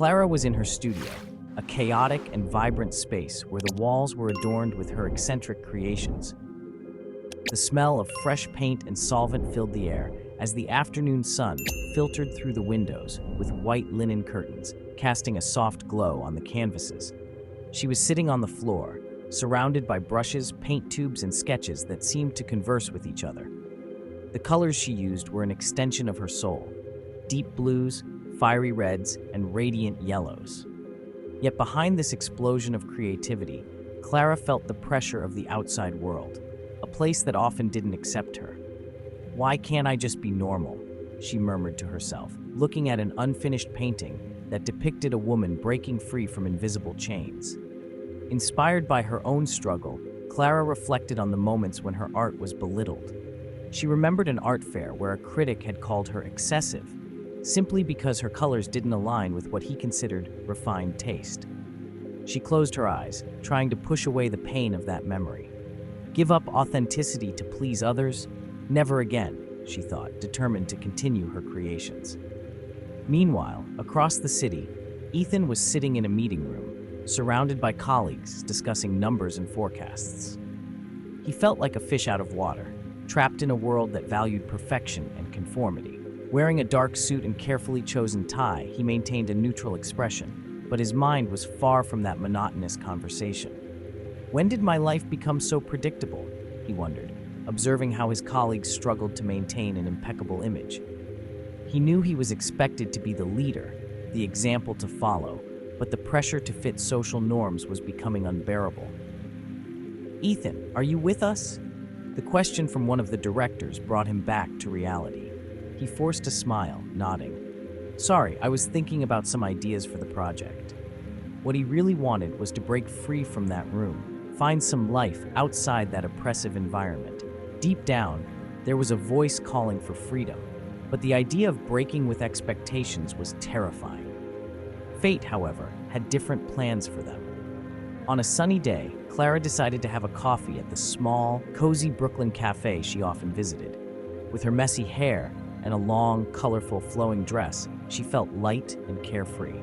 Clara was in her studio, a chaotic and vibrant space where the walls were adorned with her eccentric creations. The smell of fresh paint and solvent filled the air as the afternoon sun filtered through the windows with white linen curtains, casting a soft glow on the canvases. She was sitting on the floor, surrounded by brushes, paint tubes, and sketches that seemed to converse with each other. The colors she used were an extension of her soul: deep blues, fiery reds, and radiant yellows. Yet behind this explosion of creativity, Clara felt the pressure of the outside world, a place that often didn't accept her. "Why can't I just be normal?" she murmured to herself, looking at an unfinished painting that depicted a woman breaking free from invisible chains. Inspired by her own struggle, Clara reflected on the moments when her art was belittled. She remembered an art fair where a critic had called her excessive, simply because her colors didn't align with what he considered refined taste. She closed her eyes, trying to push away the pain of that memory. Give up authenticity to please others? Never again, she thought, determined to continue her creations. Meanwhile, across the city, Ethan was sitting in a meeting room, surrounded by colleagues discussing numbers and forecasts. He felt like a fish out of water, trapped in a world that valued perfection and conformity. Wearing a dark suit and carefully chosen tie, he maintained a neutral expression, but his mind was far from that monotonous conversation. When did my life become so predictable? He wondered, observing how his colleagues struggled to maintain an impeccable image. He knew he was expected to be the leader, the example to follow, but the pressure to fit social norms was becoming unbearable. "Ethan, are you with us?" The question from one of the directors brought him back to reality. He forced a smile, nodding. "Sorry, I was thinking about some ideas for the project." What he really wanted was to break free from that room, find some life outside that oppressive environment. Deep down, there was a voice calling for freedom, but the idea of breaking with expectations was terrifying. Fate, however, had different plans for them. On a sunny day, Clara decided to have a coffee at the small, cozy Brooklyn cafe she often visited. With her messy hair and a long, colorful, flowing dress, she felt light and carefree.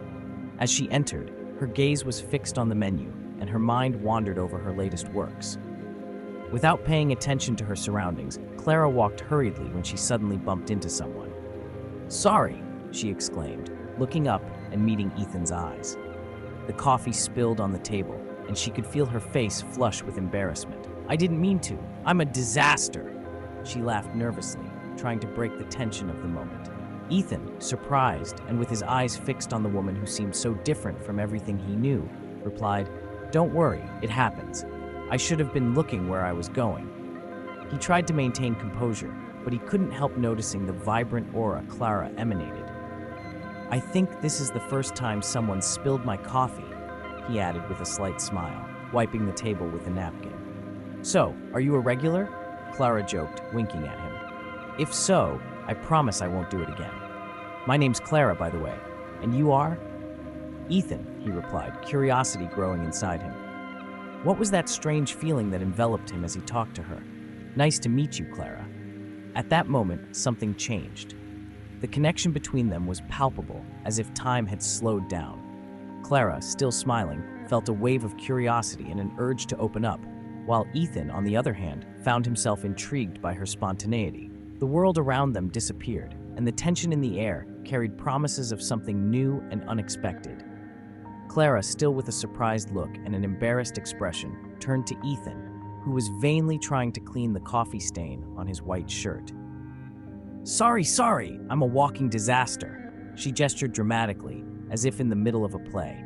As she entered, her gaze was fixed on the menu, and her mind wandered over her latest works. Without paying attention to her surroundings, Clara walked hurriedly when she suddenly bumped into someone. "Sorry," she exclaimed, looking up and meeting Ethan's eyes. The coffee spilled on the table, and she could feel her face flush with embarrassment. "I didn't mean to. I'm a disaster." She laughed nervously, trying to break the tension of the moment. Ethan, surprised and with his eyes fixed on the woman who seemed so different from everything he knew, replied, "Don't worry, it happens. I should have been looking where I was going." He tried to maintain composure, but he couldn't help noticing the vibrant aura Clara emanated. "I think this is the first time someone spilled my coffee," he added with a slight smile, wiping the table with a napkin. "So, are you a regular?" Clara joked, winking at him. "If so, I promise I won't do it again. My name's Clara, by the way. And you are?" "Ethan," he replied, curiosity growing inside him. What was that strange feeling that enveloped him as he talked to her? "Nice to meet you, Clara." At that moment, something changed. The connection between them was palpable, as if time had slowed down. Clara, still smiling, felt a wave of curiosity and an urge to open up, while Ethan, on the other hand, found himself intrigued by her spontaneity. The world around them disappeared, and the tension in the air carried promises of something new and unexpected. Clara, still with a surprised look and an embarrassed expression, turned to Ethan, who was vainly trying to clean the coffee stain on his white shirt. Sorry, I'm a walking disaster," she gestured dramatically, as if in the middle of a play.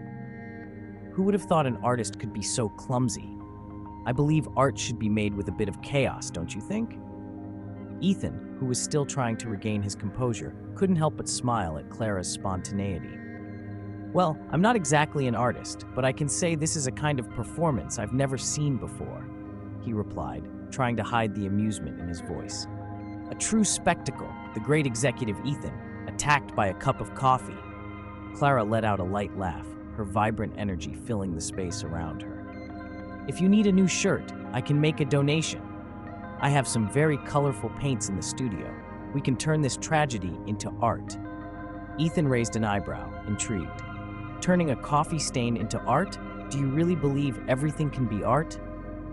Who would have thought an artist could be so clumsy? I believe art should be made with a bit of chaos, don't you think? Ethan, who was still trying to regain his composure, couldn't help but smile at Clara's spontaneity. "Well, I'm not exactly an artist, but I can say this is a kind of performance I've never seen before," he replied, trying to hide the amusement in his voice. "A true spectacle, the great executive Ethan, attacked by a cup of coffee." Clara let out a light laugh, her vibrant energy filling the space around her. "If you need a new shirt, I can make a donation. I have some very colorful paints in the studio. We can turn this tragedy into art." Ethan raised an eyebrow, intrigued. Turning a coffee stain into art? Do you really believe everything can be art?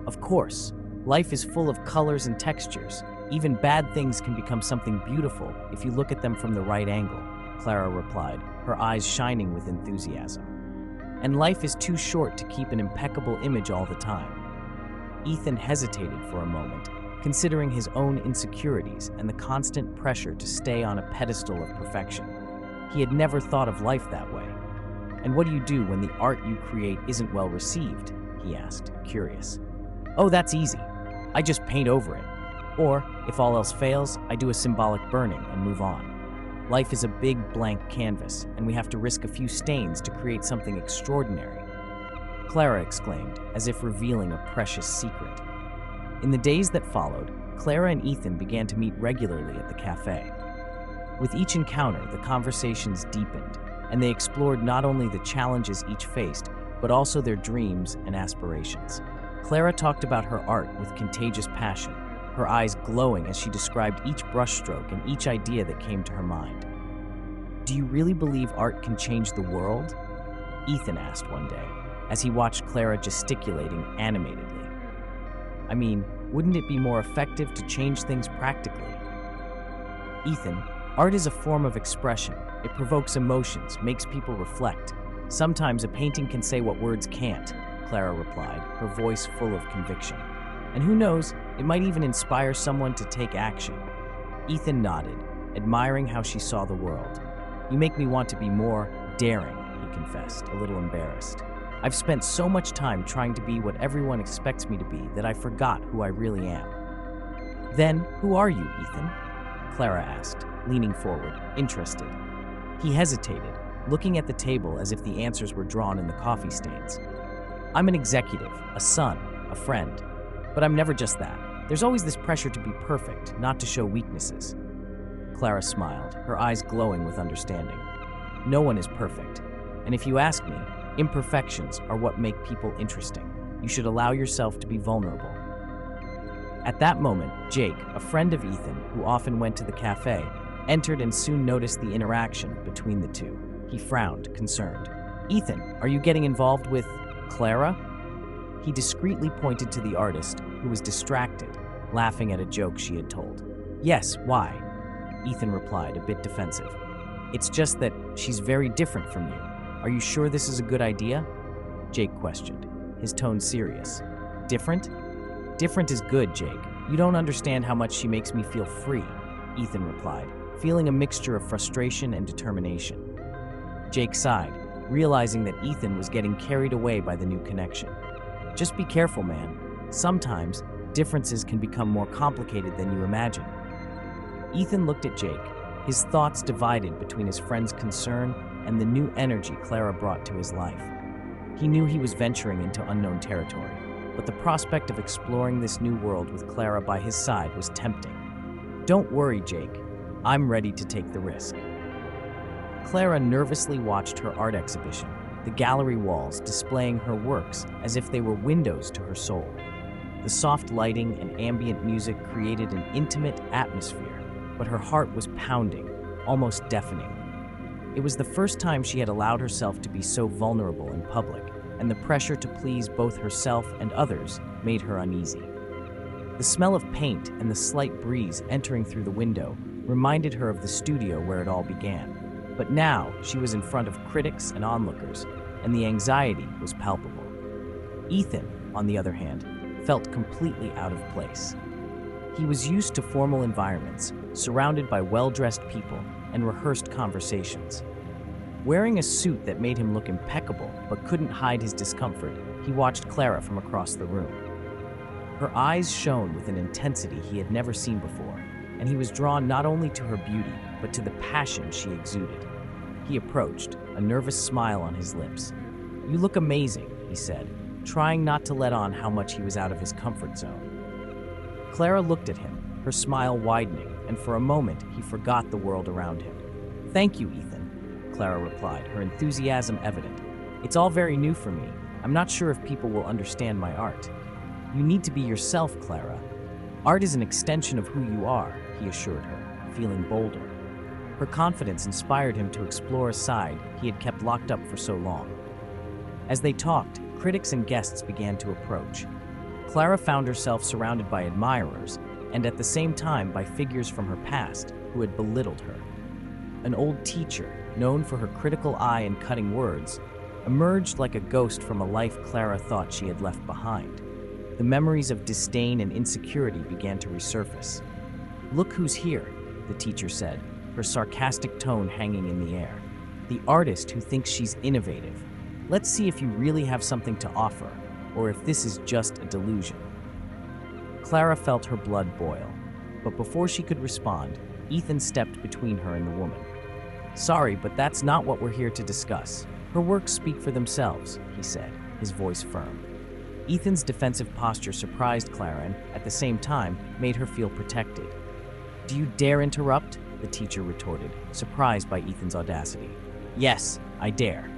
Of course. Life is full of colors and textures. Even bad things can become something beautiful if you look at them from the right angle, Clara replied, her eyes shining with enthusiasm. And life is too short to keep an impeccable image all the time. Ethan hesitated for a moment, considering his own insecurities and the constant pressure to stay on a pedestal of perfection. He had never thought of life that way. And what do you do when the art you create isn't well received? He asked, curious. Oh, that's easy. I just paint over it. Or, if all else fails, I do a symbolic burning and move on. Life is a big blank canvas, and we have to risk a few stains to create something extraordinary. Clara exclaimed, as if revealing a precious secret. In the days that followed, Clara and Ethan began to meet regularly at the cafe. With each encounter, the conversations deepened, and they explored not only the challenges each faced, but also their dreams and aspirations. Clara talked about her art with contagious passion, her eyes glowing as she described each brushstroke and each idea that came to her mind. Do you really believe art can change the world? Ethan asked one day, as he watched Clara gesticulating animatedly. I mean, wouldn't it be more effective to change things practically? Ethan, art is a form of expression. It provokes emotions, makes people reflect. Sometimes a painting can say what words can't, Clara replied, her voice full of conviction. And who knows, it might even inspire someone to take action. Ethan nodded, admiring how she saw the world. You make me want to be more daring, he confessed, a little embarrassed. I've spent so much time trying to be what everyone expects me to be that I forgot who I really am. Then, who are you, Ethan? Clara asked, leaning forward, interested. He hesitated, looking at the table as if the answers were drawn in the coffee stains. I'm an executive, a son, a friend. But I'm never just that. There's always this pressure to be perfect, not to show weaknesses. Clara smiled, her eyes glowing with understanding. No one is perfect. And if you ask me, imperfections are what make people interesting. You should allow yourself to be vulnerable. At that moment, Jake, a friend of Ethan who often went to the cafe, entered and soon noticed the interaction between the two. He frowned, concerned. Ethan, are you getting involved with Clara? He discreetly pointed to the artist, who was distracted, laughing at a joke she had told. Yes, why? Ethan replied, a bit defensive. It's just that she's very different from you. Are you sure this is a good idea? Jake questioned, his tone serious. Different? Different is good, Jake. You don't understand how much she makes me feel free, Ethan replied, feeling a mixture of frustration and determination. Jake sighed, realizing that Ethan was getting carried away by the new connection. Just be careful, man. Sometimes, differences can become more complicated than you imagine. Ethan looked at Jake, his thoughts divided between his friend's concern and the new energy Clara brought to his life. He knew he was venturing into unknown territory, but the prospect of exploring this new world with Clara by his side was tempting. Don't worry, Jake. I'm ready to take the risk. Clara nervously watched her art exhibition, the gallery walls displaying her works as if they were windows to her soul. The soft lighting and ambient music created an intimate atmosphere, but her heart was pounding, almost deafening. It was the first time she had allowed herself to be so vulnerable in public, and the pressure to please both herself and others made her uneasy. The smell of paint and the slight breeze entering through the window reminded her of the studio where it all began. But now she was in front of critics and onlookers, and the anxiety was palpable. Ethan, on the other hand, felt completely out of place. He was used to formal environments, surrounded by well-dressed people and rehearsed conversations. Wearing a suit that made him look impeccable but couldn't hide his discomfort, he watched Clara from across the room. Her eyes shone with an intensity he had never seen before, and he was drawn not only to her beauty, but to the passion she exuded. He approached, a nervous smile on his lips. "You look amazing," he said, trying not to let on how much he was out of his comfort zone. Clara looked at him, her smile widening, and for a moment he forgot the world around him. "Thank you, Ethan," Clara replied, her enthusiasm evident. "It's all very new for me. I'm not sure if people will understand my art." "You need to be yourself, Clara. Art is an extension of who you are," he assured her, feeling bolder. Her confidence inspired him to explore a side he had kept locked up for so long. As they talked, critics and guests began to approach. Clara found herself surrounded by admirers, and at the same time by figures from her past who had belittled her. An old teacher, known for her critical eye and cutting words, emerged like a ghost from a life Clara thought she had left behind. The memories of disdain and insecurity began to resurface. "Look who's here," the teacher said, her sarcastic tone hanging in the air. "The artist who thinks she's innovative. Let's see if you really have something to offer, or if this is just a delusion." Clara felt her blood boil, but before she could respond, Ethan stepped between her and the woman. "Sorry, but that's not what we're here to discuss. Her works speak for themselves," he said, his voice firm. Ethan's defensive posture surprised Clara and, at the same time, made her feel protected. "Do you dare interrupt?" the teacher retorted, surprised by Ethan's audacity. "Yes, I dare.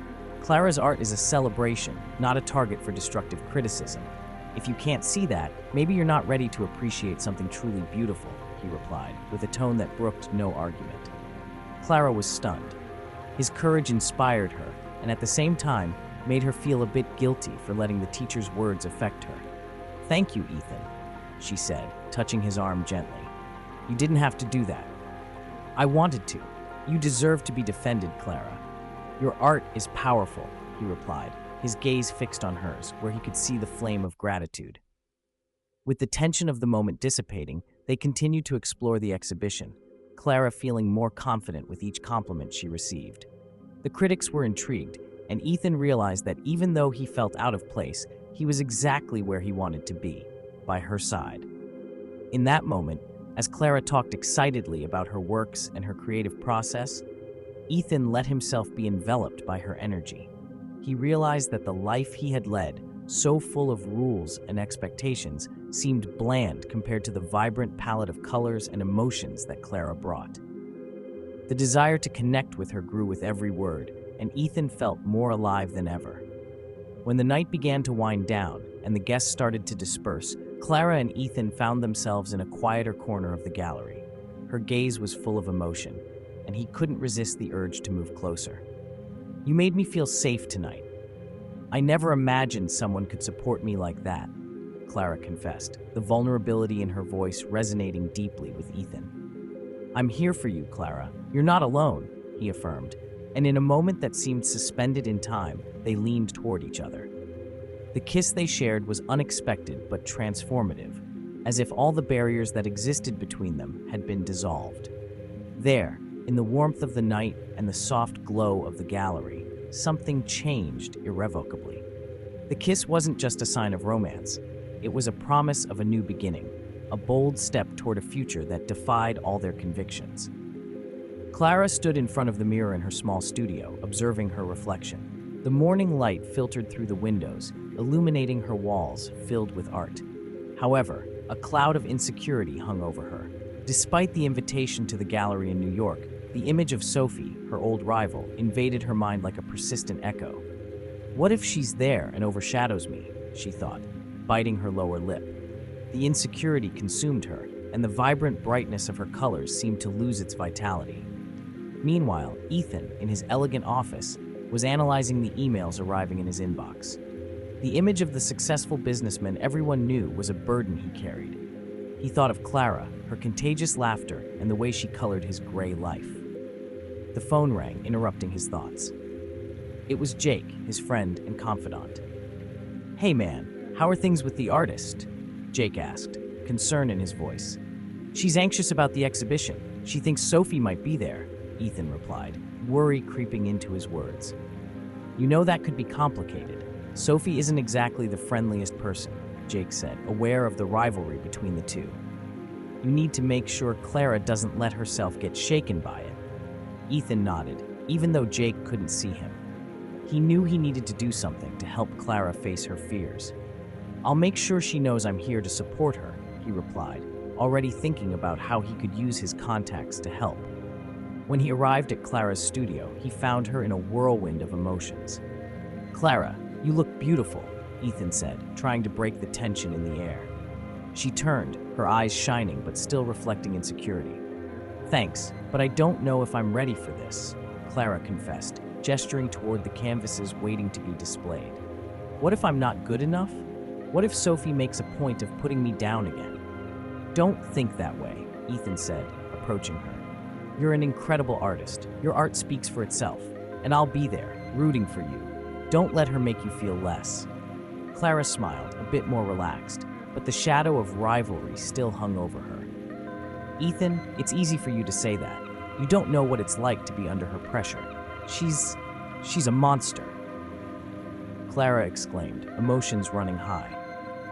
Clara's art is a celebration, not a target for destructive criticism. If you can't see that, maybe you're not ready to appreciate something truly beautiful," he replied, with a tone that brooked no argument. Clara was stunned. His courage inspired her, and at the same time, made her feel a bit guilty for letting the teacher's words affect her. "Thank you, Ethan," she said, touching his arm gently. "You didn't have to do that." "I wanted to. You deserve to be defended, Clara." "Your art is powerful," he replied, his gaze fixed on hers, where he could see the flame of gratitude. With the tension of the moment dissipating, they continued to explore the exhibition, Clara feeling more confident with each compliment she received. The critics were intrigued, and Ethan realized that even though he felt out of place, he was exactly where he wanted to be, by her side. In that moment, as Clara talked excitedly about her works and her creative process, Ethan let himself be enveloped by her energy. He realized that the life he had led, so full of rules and expectations, seemed bland compared to the vibrant palette of colors and emotions that Clara brought. The desire to connect with her grew with every word, and Ethan felt more alive than ever. When the night began to wind down and the guests started to disperse, Clara and Ethan found themselves in a quieter corner of the gallery. Her gaze was full of emotion, and he couldn't resist the urge to move closer. "You made me feel safe tonight. I never imagined someone could support me like that," Clara confessed, the vulnerability in her voice resonating deeply with Ethan. "I'm here for you, Clara. You're not alone," he affirmed, and in a moment that seemed suspended in time, they leaned toward each other. The kiss they shared was unexpected but transformative, as if all the barriers that existed between them had been dissolved. There, in the warmth of the night and the soft glow of the gallery, something changed irrevocably. The kiss wasn't just a sign of romance. It was a promise of a new beginning, a bold step toward a future that defied all their convictions. Clara stood in front of the mirror in her small studio, observing her reflection. The morning light filtered through the windows, illuminating her walls filled with art. However, a cloud of insecurity hung over her. Despite the invitation to the gallery in New York, the image of Sophie, her old rival, invaded her mind like a persistent echo. "What if she's there and overshadows me?" she thought, biting her lower lip. The insecurity consumed her, and the vibrant brightness of her colors seemed to lose its vitality. Meanwhile, Ethan, in his elegant office, was analyzing the emails arriving in his inbox. The image of the successful businessman everyone knew was a burden he carried. He thought of Clara, her contagious laughter, and the way she colored his gray life. The phone rang, interrupting his thoughts. It was Jake, his friend and confidant. "Hey man, how are things with the artist?" Jake asked, concern in his voice. "She's anxious about the exhibition. She thinks Sophie might be there," Ethan replied, worry creeping into his words. "You know that could be complicated. Sophie isn't exactly the friendliest person," Jake said, aware of the rivalry between the two. "You need to make sure Clara doesn't let herself get shaken by it." Ethan nodded, even though Jake couldn't see him. He knew he needed to do something to help Clara face her fears. "I'll make sure she knows I'm here to support her," he replied, already thinking about how he could use his contacts to help. When he arrived at Clara's studio, he found her in a whirlwind of emotions. "Clara, you look beautiful," Ethan said, trying to break the tension in the air. She turned, her eyes shining but still reflecting insecurity. Thanks, but I don't know if I'm ready for this, Clara confessed, gesturing toward the canvases waiting to be displayed. What if I'm not good enough? What if Sophie makes a point of putting me down again? Don't think that way, Ethan said, approaching her. You're an incredible artist. Your art speaks for itself, and I'll be there, rooting for you. Don't let her make you feel less. Clara smiled, a bit more relaxed, but the shadow of rivalry still hung over her. Ethan, it's easy for you to say that. You don't know what it's like to be under her pressure. She's a monster. Clara exclaimed, emotions running high.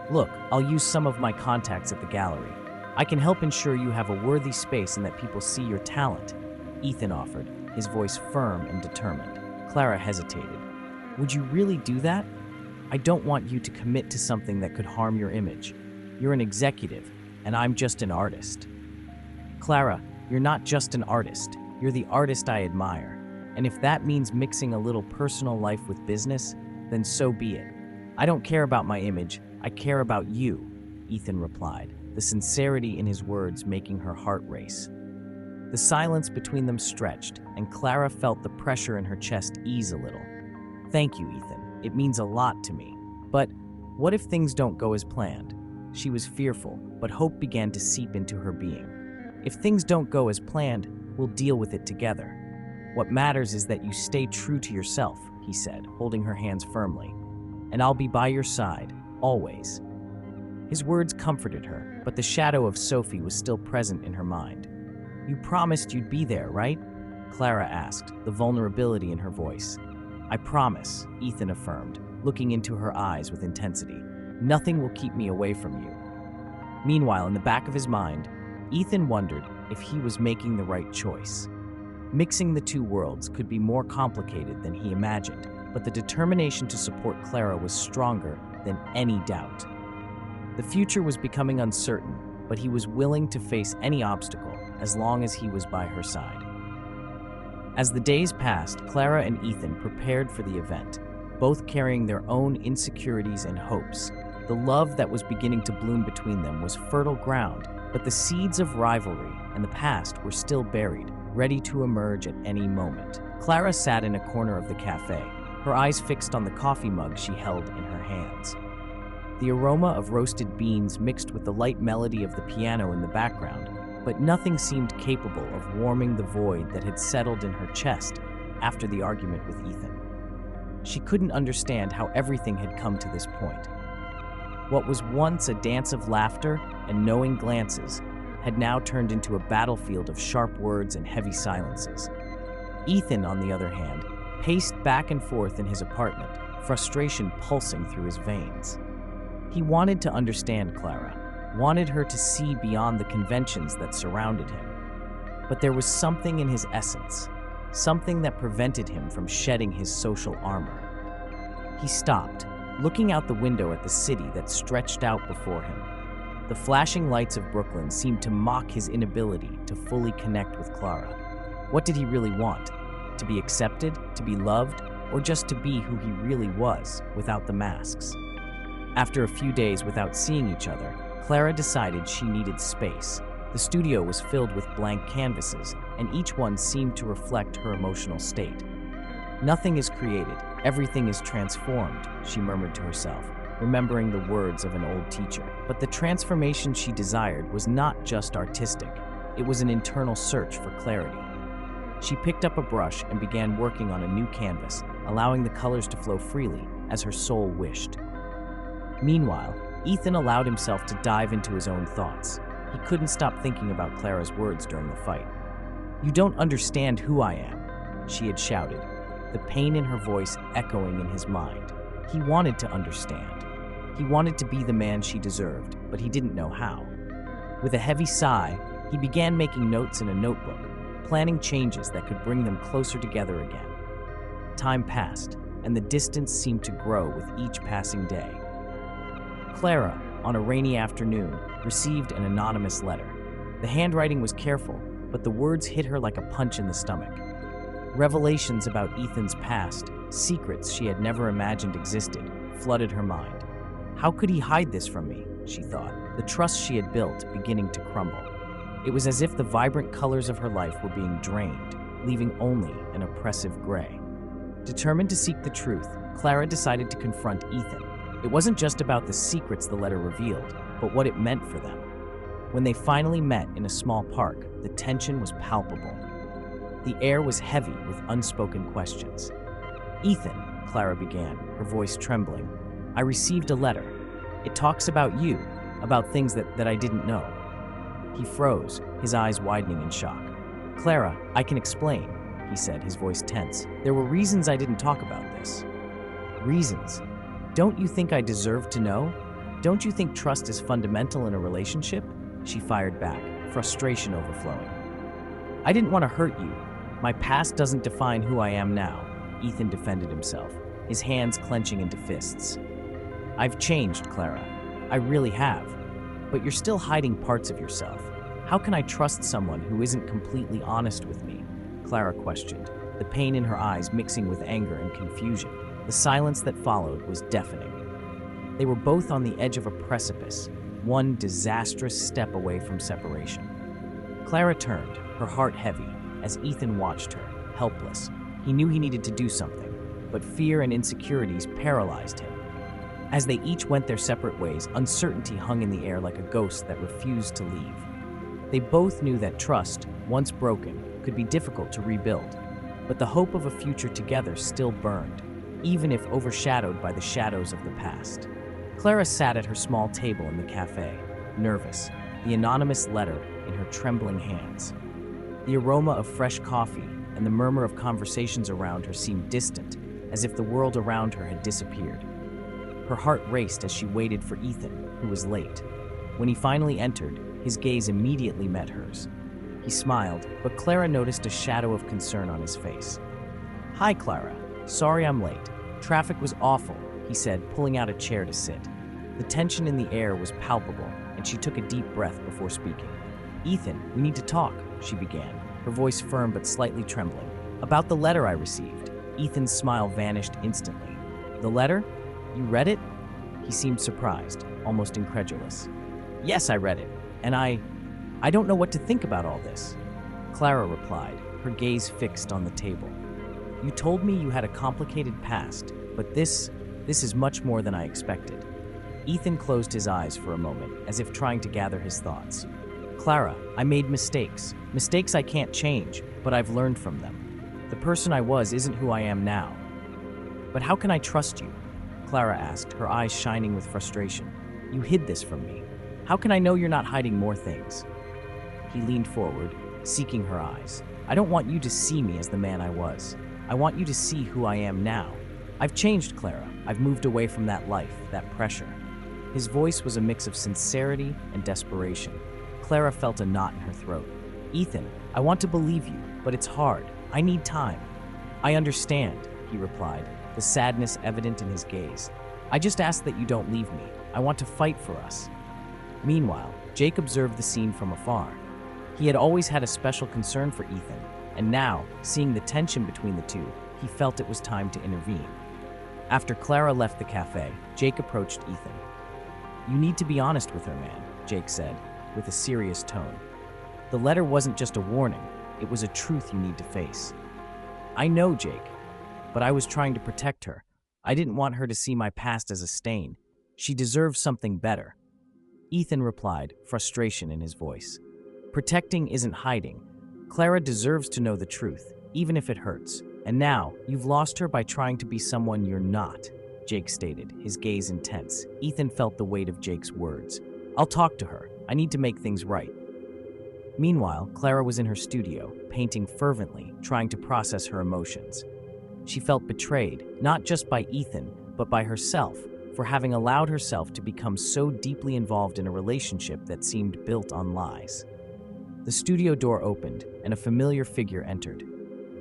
Look, I'll use some of my contacts at the gallery. I can help ensure you have a worthy space and that people see your talent, Ethan offered, his voice firm and determined. Clara hesitated. Would you really do that? I don't want you to commit to something that could harm your image. You're an executive, and I'm just an artist. Clara, you're not just an artist. You're the artist I admire. And if that means mixing a little personal life with business, then so be it. I don't care about my image. I care about you, Ethan replied, the sincerity in his words making her heart race. The silence between them stretched, and Clara felt the pressure in her chest ease a little. Thank you, Ethan. It means a lot to me. But what if things don't go as planned? She was fearful, but hope began to seep into her being. If things don't go as planned, we'll deal with it together. What matters is that you stay true to yourself, he said, holding her hands firmly. And I'll be by your side, always. His words comforted her, but the shadow of Sophie was still present in her mind. You promised you'd be there, right? Clara asked, the vulnerability in her voice. I promise, Ethan affirmed, looking into her eyes with intensity. Nothing will keep me away from you. Meanwhile, in the back of his mind, Ethan wondered if he was making the right choice. Mixing the two worlds could be more complicated than he imagined, but the determination to support Clara was stronger than any doubt. The future was becoming uncertain, but he was willing to face any obstacle as long as he was by her side. As the days passed, Clara and Ethan prepared for the event, both carrying their own insecurities and hopes. The love that was beginning to bloom between them was fertile ground, but the seeds of rivalry and the past were still buried, ready to emerge at any moment. Clara sat in a corner of the cafe, her eyes fixed on the coffee mug she held in her hands. The aroma of roasted beans mixed with the light melody of the piano in the background, but nothing seemed capable of warming the void that had settled in her chest after the argument with Ethan. She couldn't understand how everything had come to this point. What was once a dance of laughter and knowing glances had now turned into a battlefield of sharp words and heavy silences. Ethan, on the other hand, paced back and forth in his apartment, frustration pulsing through his veins. He wanted to understand Clara, wanted her to see beyond the conventions that surrounded him. But there was something in his essence, something that prevented him from shedding his social armor. He stopped, looking out the window at the city that stretched out before him. The flashing lights of Brooklyn seemed to mock his inability to fully connect with Clara. What did he really want? To be accepted, to be loved, or just to be who he really was, without the masks? After a few days without seeing each other, Clara decided she needed space. The studio was filled with blank canvases, and each one seemed to reflect her emotional state. Nothing is created, everything is transformed, she murmured to herself, remembering the words of an old teacher. But the transformation she desired was not just artistic, it was an internal search for clarity. She picked up a brush and began working on a new canvas, allowing the colors to flow freely as her soul wished. Meanwhile, Ethan allowed himself to dive into his own thoughts. He couldn't stop thinking about Clara's words during the fight. "You don't understand who I am," she had shouted, the pain in her voice echoing in his mind. He wanted to understand. He wanted to be the man she deserved, but he didn't know how. With a heavy sigh, he began making notes in a notebook, planning changes that could bring them closer together again. Time passed, and the distance seemed to grow with each passing day. Clara, on a rainy afternoon, received an anonymous letter. The handwriting was careful, but the words hit her like a punch in the stomach. Revelations about Ethan's past, secrets she had never imagined existed, flooded her mind. How could he hide this from me, she thought, the trust she had built beginning to crumble. It was as if the vibrant colors of her life were being drained, leaving only an oppressive gray. Determined to seek the truth, Clara decided to confront Ethan. It wasn't just about the secrets the letter revealed, but what it meant for them. When they finally met in a small park, the tension was palpable. The air was heavy with unspoken questions. "Ethan," Clara began, her voice trembling, "I received a letter. It talks about you, about things that I didn't know." He froze, his eyes widening in shock. "Clara, I can explain," he said, his voice tense. "There were reasons I didn't talk about this." "Reasons? Don't you think I deserve to know? Don't you think trust is fundamental in a relationship?" She fired back, frustration overflowing. "I didn't want to hurt you. My past doesn't define who I am now," Ethan defended himself, his hands clenching into fists. "I've changed, Clara. I really have. But you're still hiding parts of yourself. How can I trust someone who isn't completely honest with me?" Clara questioned, the pain in her eyes mixing with anger and confusion. The silence that followed was deafening. They were both on the edge of a precipice, one disastrous step away from separation. Clara turned, her heart heavy, as Ethan watched her, helpless. He knew he needed to do something, but fear and insecurities paralyzed him. As they each went their separate ways, uncertainty hung in the air like a ghost that refused to leave. They both knew that trust, once broken, could be difficult to rebuild, but the hope of a future together still burned, even if overshadowed by the shadows of the past. Clara sat at her small table in the cafe, nervous, the anonymous letter in her trembling hands. The aroma of fresh coffee and the murmur of conversations around her seemed distant, as if the world around her had disappeared. Her heart raced as she waited for Ethan, who was late. When he finally entered, his gaze immediately met hers. He smiled, but Clara noticed a shadow of concern on his face. "Hi, Clara. Sorry I'm late. Traffic was awful," he said, pulling out a chair to sit. The tension in the air was palpable, and she took a deep breath before speaking. "Ethan, we need to talk," she began, her voice firm but slightly trembling. "About the letter I received." Ethan's smile vanished instantly. "The letter? You read it?" He seemed surprised, almost incredulous. "Yes, I read it, and I don't know what to think about all this," Clara replied, her gaze fixed on the table. "You told me you had a complicated past, but this is much more than I expected." Ethan closed his eyes for a moment, as if trying to gather his thoughts. "Clara, I made mistakes. Mistakes I can't change, but I've learned from them. The person I was isn't who I am now. But how can I trust you?" Clara asked, her eyes shining with frustration. "You hid this from me. How can I know you're not hiding more things?" He leaned forward, seeking her eyes. "I don't want you to see me as the man I was. I want you to see who I am now. I've changed, Clara. I've moved away from that life, that pressure." His voice was a mix of sincerity and desperation. Clara felt a knot in her throat. "Ethan, I want to believe you, but it's hard. I need time." "I understand," he replied, the sadness evident in his gaze. "I just ask that you don't leave me. I want to fight for us." Meanwhile, Jake observed the scene from afar. He had always had a special concern for Ethan, and now, seeing the tension between the two, he felt it was time to intervene. After Clara left the cafe, Jake approached Ethan. "You need to be honest with her, man," Jake said, with a serious tone. "The letter wasn't just a warning, it was a truth you need to face." "I know, Jake, but I was trying to protect her. I didn't want her to see my past as a stain. She deserves something better." Ethan replied, frustration in his voice. "Protecting isn't hiding. Clara deserves to know the truth, even if it hurts. And now, you've lost her by trying to be someone you're not," Jake stated, his gaze intense. Ethan felt the weight of Jake's words. "I'll talk to her. I need to make things right." Meanwhile, Clara was in her studio, painting fervently, trying to process her emotions. She felt betrayed, not just by Ethan, but by herself, for having allowed herself to become so deeply involved in a relationship that seemed built on lies. The studio door opened, and a familiar figure entered.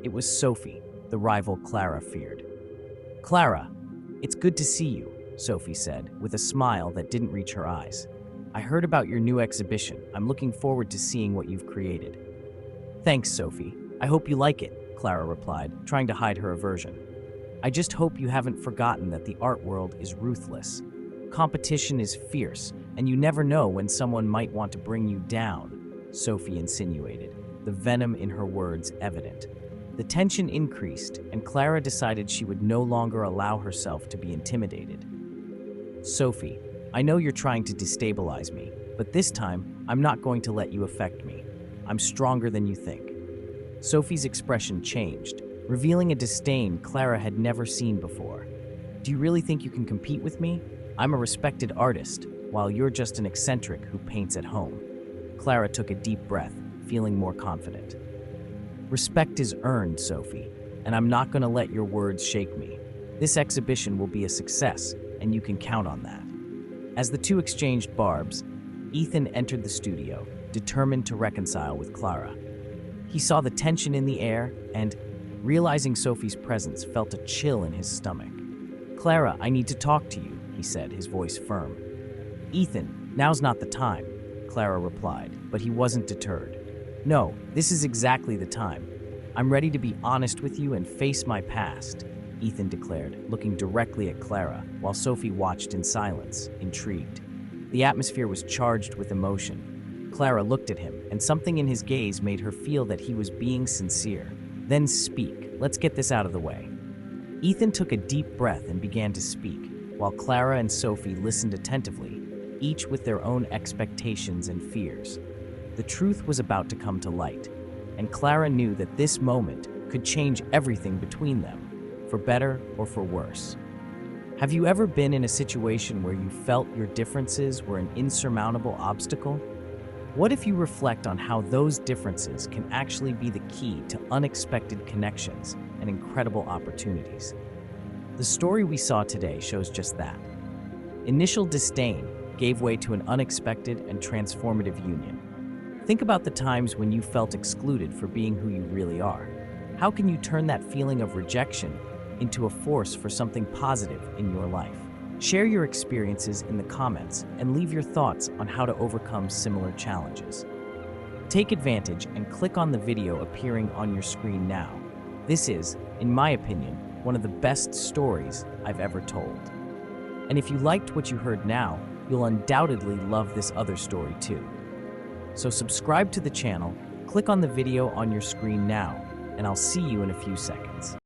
It was Sophie, the rival Clara feared. "Clara, it's good to see you," Sophie said, with a smile that didn't reach her eyes. "I heard about your new exhibition. I'm looking forward to seeing what you've created." "Thanks, Sophie. I hope you like it," Clara replied, trying to hide her aversion. "I just hope you haven't forgotten that the art world is ruthless. Competition is fierce, and you never know when someone might want to bring you down." Sophie insinuated, the venom in her words evident. The tension increased, and Clara decided she would no longer allow herself to be intimidated. Sophie, I know you're trying to destabilize me, but this time, I'm not going to let you affect me. I'm stronger than you think. Sophie's expression changed, revealing a disdain Clara had never seen before. Do you really think you can compete with me? I'm a respected artist, while you're just an eccentric who paints at home. Clara took a deep breath, feeling more confident. Respect is earned, Sophie, and I'm not going to let your words shake me. This exhibition will be a success, and you can count on that. As the two exchanged barbs, Ethan entered the studio, determined to reconcile with Clara. He saw the tension in the air and, realizing Sophie's presence, felt a chill in his stomach. Clara, I need to talk to you, he said, his voice firm. Ethan, now's not the time, Clara replied, but he wasn't deterred. No, this is exactly the time. I'm ready to be honest with you and face my past, Ethan declared, looking directly at Clara, while Sophie watched in silence, intrigued. The atmosphere was charged with emotion. Clara looked at him, and something in his gaze made her feel that he was being sincere. Then speak. Let's get this out of the way. Ethan took a deep breath and began to speak, while Clara and Sophie listened attentively, each with their own expectations and fears. The truth was about to come to light, and Clara knew that this moment could change everything between them, for better or for worse. Have you ever been in a situation where you felt your differences were an insurmountable obstacle? What if you reflect on how those differences can actually be the key to unexpected connections and incredible opportunities? The story we saw today shows just that. Initial disdain gave way to an unexpected and transformative union. Think about the times when you felt excluded for being who you really are. How can you turn that feeling of rejection into a force for something positive in your life? Share your experiences in the comments and leave your thoughts on how to overcome similar challenges. Take advantage and click on the video appearing on your screen now. This is, in my opinion, one of the best stories I've ever told. And if you liked what you heard now, you'll undoubtedly love this other story too. So subscribe to the channel, click on the video on your screen now, and I'll see you in a few seconds.